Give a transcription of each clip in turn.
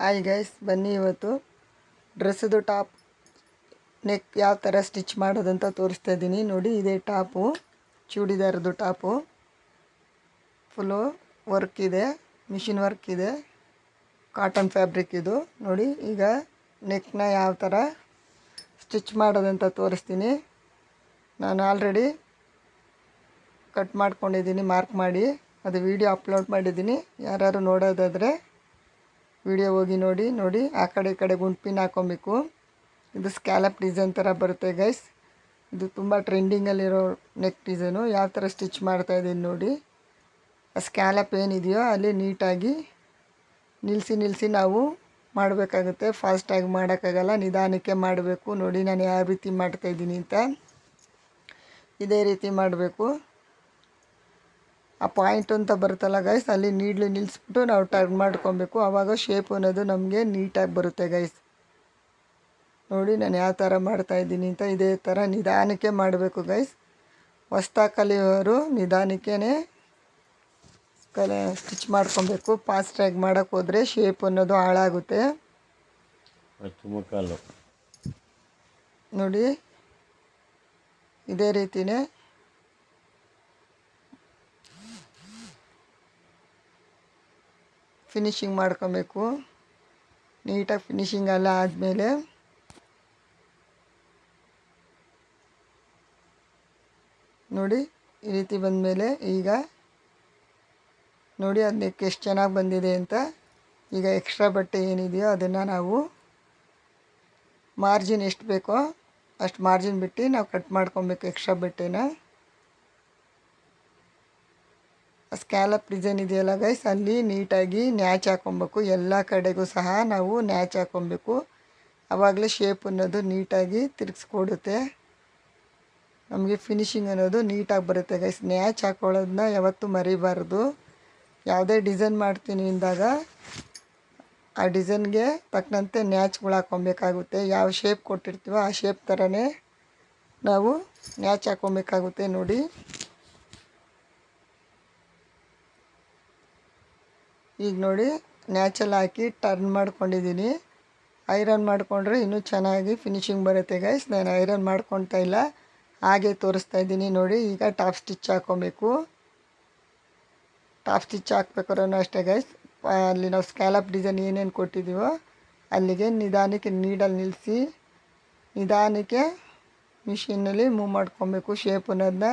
Hi guys, ಬನ್ನಿ ಇವತ್ತು ಡ್ರೆಸ್ಸದು top neck ಯಾವ ಥರ ಸ್ಟಿಚ್ ಮಾಡೋದಂತ ತೋರಿಸ್ತಾ ಇದ್ದೀನಿ. ನೋಡಿ, ಇದೇ ಟಾಪು, ಚೂಡಿದಾರದು ಟಾಪು. ಫುಲ್ಲು ವರ್ಕ್ ಇದೆ, ಮಿಷಿನ್ ವರ್ಕ್ ಇದೆ, ಕಾಟನ್ ಫ್ಯಾಬ್ರಿಕ್ ಇದು. ನೋಡಿ, ಈಗ ನೆಕ್ನ ಯಾವ ಥರ ಸ್ಟಿಚ್ ಮಾಡೋದಂತ ತೋರಿಸ್ತೀನಿ. ನಾನು ಆಲ್ರೆಡಿ ಕಟ್ ಮಾಡ್ಕೊಂಡಿದ್ದೀನಿ, ಮಾರ್ಕ್ ಮಾಡಿ. ಅದು ವಿಡಿಯೋ ಅಪ್ಲೋಡ್ ಮಾಡಿದ್ದೀನಿ. ಯಾರು ನೋಡೋದಾದರೆ ವಿಡಿಯೋ ಹೋಗಿ ನೋಡಿ. ಆ ಕಡೆ ಈ ಕಡೆ ಗುಂಡ್ಪಿನ್ ಹಾಕ್ಕೊಬೇಕು. ಇದು ಸ್ಕ್ಯಾಲಪ್ ಡಿಸೈನ್ ಥರ ಬರುತ್ತೆ ಗೈಸ್. ಇದು ತುಂಬ ಟ್ರೆಂಡಿಂಗಲ್ಲಿರೋ ನೆಕ್ ಡಿಸೈನು. ಯಾವ ಥರ ಸ್ಟಿಚ್ ಮಾಡ್ತಾಯಿದ್ದೀನಿ ನೋಡಿ. ಆ ಸ್ಕ್ಯಾಲಪ್ ಏನಿದೆಯೋ ಅಲ್ಲಿ ನೀಟಾಗಿ ನಿಲ್ಲಿಸಿ ನಾವು ಮಾಡಬೇಕಾಗುತ್ತೆ. ಫಾಸ್ಟಾಗಿ ಮಾಡೋಕ್ಕಾಗಲ್ಲ, ನಿಧಾನಕ್ಕೆ ಮಾಡಬೇಕು. ನೋಡಿ ನಾನು ಯಾವ ರೀತಿ ಮಾಡ್ತಾಯಿದ್ದೀನಿ ಅಂತ. ಇದೇ ರೀತಿ ಮಾಡಬೇಕು. ಆ ಪಾಯಿಂಟ್ ಅಂತ ಬರುತ್ತಲ್ಲ ಗೈಸ್, ಅಲ್ಲಿ ನೀಡ್ಲು ನಿಲ್ಲಿಸ್ಬಿಟ್ಟು ನಾವು ಟರ್ನ್ ಮಾಡ್ಕೊಬೇಕು. ಆವಾಗ ಶೇಪ್ ಅನ್ನೋದು ನಮಗೆ ನೀಟಾಗಿ ಬರುತ್ತೆ ಗೈಸ್. ನೋಡಿ ನಾನು ಯಾವ ಥರ ಮಾಡ್ತಾಯಿದ್ದೀನಿ ಅಂತ. ಇದೇ ಥರ ನಿಧಾನಕ್ಕೆ ಮಾಡಬೇಕು ಗೈಸ್. ಹೊಸ್ದಾಗಿ ಕಲಿಯೋರು ನಿಧಾನಕ್ಕೇ ಸ್ಟಿಚ್ ಮಾಡ್ಕೊಬೇಕು. ಫಾಸ್ಟಾಗಿ ಮಾಡೋಕ್ಕೆ ಹೋದರೆ ಶೇಪ್ ಅನ್ನೋದು ಹಾಳಾಗುತ್ತೆ. ನೋಡಿ, ಇದೇ ರೀತಿಯೇ ಫಿನಿಶಿಂಗ್ ಮಾಡ್ಕೊಬೇಕು. ನೀಟಾಗಿ ಫಿನಿಶಿಂಗ್ ಎಲ್ಲ ಆದಮೇಲೆ ನೋಡಿ ಈ ರೀತಿ ಬಂದಮೇಲೆ ಈಗ ನೋಡಿ ಅದಕ್ಕೆ ಎಷ್ಟು ಚೆನ್ನಾಗಿ ಬಂದಿದೆ ಅಂತ. ಈಗ ಎಕ್ಸ್ಟ್ರಾ ಬಟ್ಟೆ ಏನಿದೆಯೋ ಅದನ್ನು ನಾವು ಮಾರ್ಜಿನ್ ಎಷ್ಟು ಬೇಕೋ ಅಷ್ಟು ಮಾರ್ಜಿನ್ ಬಿಟ್ಟು ನಾವು ಕಟ್ ಮಾಡ್ಕೊಬೇಕು ಎಕ್ಸ್ಟ್ರಾ ಬಟ್ಟೆನ. ಸ್ಕ್ಯಾಲಪ್ ಡಿಸೈನ್ ಇದೆಯಲ್ಲ ಗೈಸ್, ಅಲ್ಲಿ ನೀಟಾಗಿ ನ್ಯಾಚ್ ಹಾಕ್ಕೊಬೇಕು. ಎಲ್ಲ ಕಡೆಗೂ ಸಹ ನಾವು ನ್ಯಾಚ್ ಹಾಕ್ಕೊಬೇಕು. ಆವಾಗಲೇ ಶೇಪ್ ಅನ್ನೋದು ನೀಟಾಗಿ ತಿರುಗಿಸ್ಕೊಡುತ್ತೆ. ನಮಗೆ ಫಿನಿಶಿಂಗ್ ಅನ್ನೋದು ನೀಟಾಗಿ ಬರುತ್ತೆ ಗೈಸ್. ನ್ಯಾಚ್ ಹಾಕ್ಕೊಳ್ಳೋದನ್ನ ಯಾವತ್ತೂ ಮರಿಬಾರ್ದು. ಯಾವುದೇ ಡಿಸೈನ್ ಮಾಡ್ತೀನಿ ಅಂದಾಗ ಆ ಡಿಸೈನ್ಗೆ ತಕ್ಕಂತೆ ನ್ಯಾಚ್ಗಳು ಹಾಕ್ಕೊಬೇಕಾಗುತ್ತೆ. ಯಾವ ಶೇಪ್ ಕೊಟ್ಟಿರ್ತೀವೋ ಆ ಶೇಪ್ ಥರನೇ ನಾವು ನ್ಯಾಚ್ ಹಾಕ್ಕೊಬೇಕಾಗುತ್ತೆ. ನೋಡಿ, ಈಗ ನೋಡಿ ನ್ಯಾಚಲ್ಲಿ ಹಾಕಿ ಟರ್ನ್ ಮಾಡ್ಕೊಂಡಿದ್ದೀನಿ. ಐರನ್ ಮಾಡಿಕೊಂಡ್ರೆ ಇನ್ನೂ ಚೆನ್ನಾಗಿ ಫಿನಿಶಿಂಗ್ ಬರುತ್ತೆ ಗೈಸ್. ನಾನು ಐರನ್ ಮಾಡ್ಕೊತಾ ಇಲ್ಲ, ಹಾಗೆ ತೋರಿಸ್ತಾ ಇದ್ದೀನಿ. ನೋಡಿ, ಈಗ ಟಾಪ್ ಸ್ಟಿಚ್ ಹಾಕ್ಕೊಬೇಕು. ಟಾಪ್ ಸ್ಟಿಚ್ ಹಾಕ್ಬೇಕಾದ್ರೂ ಅಷ್ಟೇ ಗೈಸ್, ಅಲ್ಲಿ ನಾವು ಸ್ಕ್ಯಾಲಪ್ ಡಿಸೈನ್ ಏನೇನು ಕೊಟ್ಟಿದ್ದೀವೋ ಅಲ್ಲಿಗೆ ನಿಧಾನಕ್ಕೆ ನೀಡಲ್ಲಿ ನಿಲ್ಲಿಸಿ ನಿಧಾನಕ್ಕೆ ಮಿಷಿನಲ್ಲಿ ಮೂವ್ ಮಾಡ್ಕೊಬೇಕು. ಶೇಪ್ ಅನ್ನೋದನ್ನ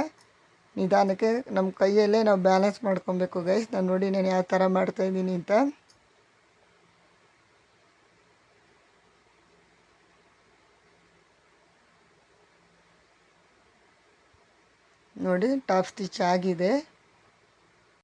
ನಿಧಾನಕ್ಕೆ ನಮ್ಮ ಕೈಯಲ್ಲೇ ನಾವು ಬ್ಯಾಲೆನ್ಸ್ ಮಾಡ್ಕೊಬೇಕು ಗೈಸ್. ನಾನು ಯಾವ ಥರ ಮಾಡ್ತಾಯಿದ್ದೀನಿ ಅಂತ. ನೋಡಿ, ಟಾಪ್ ಸ್ಟಿಚ್ ಆಗಿದೆ.